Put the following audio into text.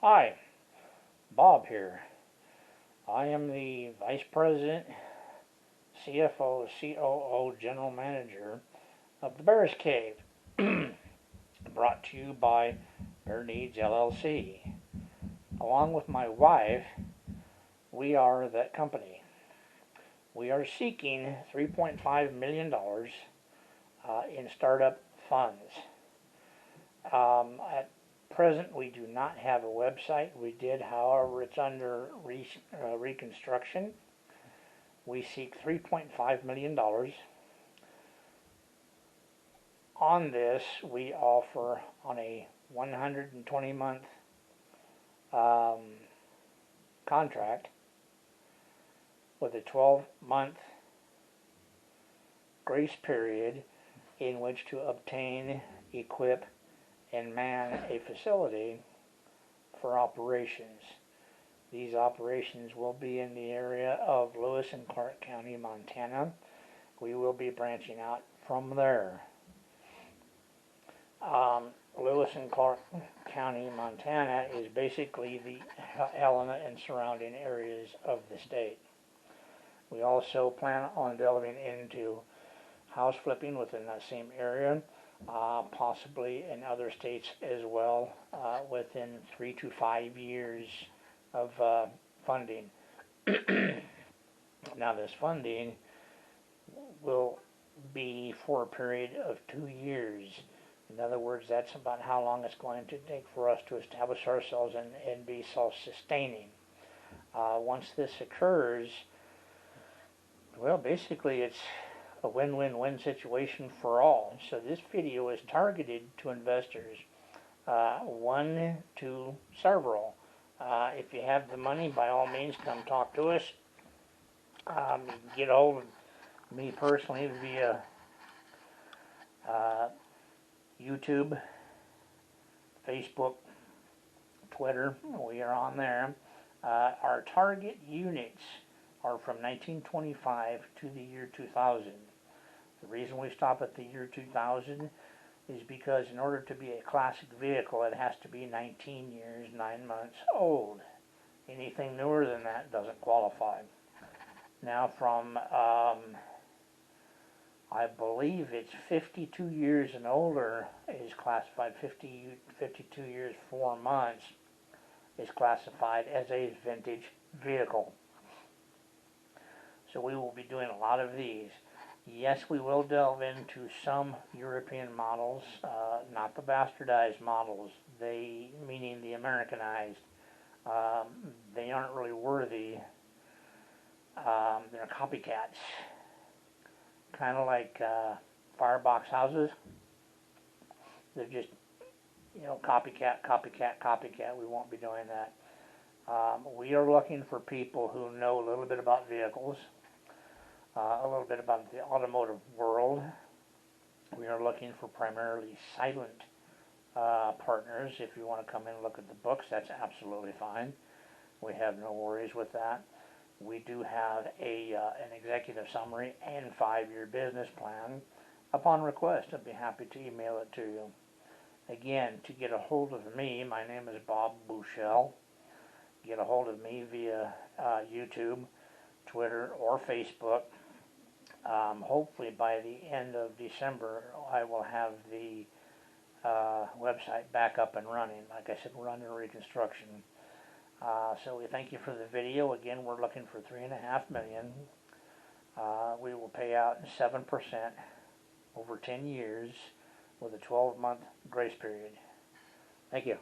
Hi, Bob here. I am the Vice President, CFO, COO, General Manager of the Bearzcave, brought to you by Bear Needs LLC. Along with my wife, we are that company. We are seeking $3.5 million in startup funds. At present, we do not have a website. We did, however, it's under reconstruction. We seek $3.5 million. On this, we offer on a 120-month contract with a 12-month grace period in which to obtain, equip, and man a facility for operations. These operations will be in the area of Lewis and Clark County, Montana. We will be branching out from there. Lewis and Clark County, Montana is basically the Helena and surrounding areas of the state. We also plan on delving into house flipping within that same area, possibly in other states as well, within 3 to 5 years of funding. Now, this funding will be for a period of 2 years. In other words, that's about how long it's going to take for us to establish ourselves and be self-sustaining. Once this occurs, well, basically it's a win-win-win situation for all. So this video is targeted to investors, one to several. If you have the money, by all means, come talk to us. Get a hold of me personally via YouTube, Facebook, Twitter. We are on there. Our target units are from 1925 to the year 2000. The reason we stop at the year 2000 is because in order to be a classic vehicle, it has to be 19 years, 9 months old. Anything newer than that doesn't qualify. Now from, I believe it's 52 years and older is classified, 52 years, 4 months is classified as a vintage vehicle. So we will be doing a lot of these. Yes, we will delve into some European models, not the bastardized models, meaning the Americanized. They aren't really worthy. They're copycats. Kind of like firebox houses. They're just, copycat, copycat, copycat. We won't be doing that. We are looking for people who know a little bit about vehicles, a little bit about the automotive world. We are looking for primarily silent partners. If you want to come in and look at the books, that's absolutely fine. We have no worries with that. We do have an executive summary and 5-year business plan. Upon request, I'd be happy to email it to you. Again, to get a hold of me, my name is Bob Bushell. Get a hold of me via YouTube, Twitter, or Facebook. Hopefully by the end of December, I will have the website back up and running. Like I said, we're under reconstruction. So we thank you for the video. Again, we're looking for $3.5 million. We will pay out 7% over 10 years with a 12-month grace period. Thank you.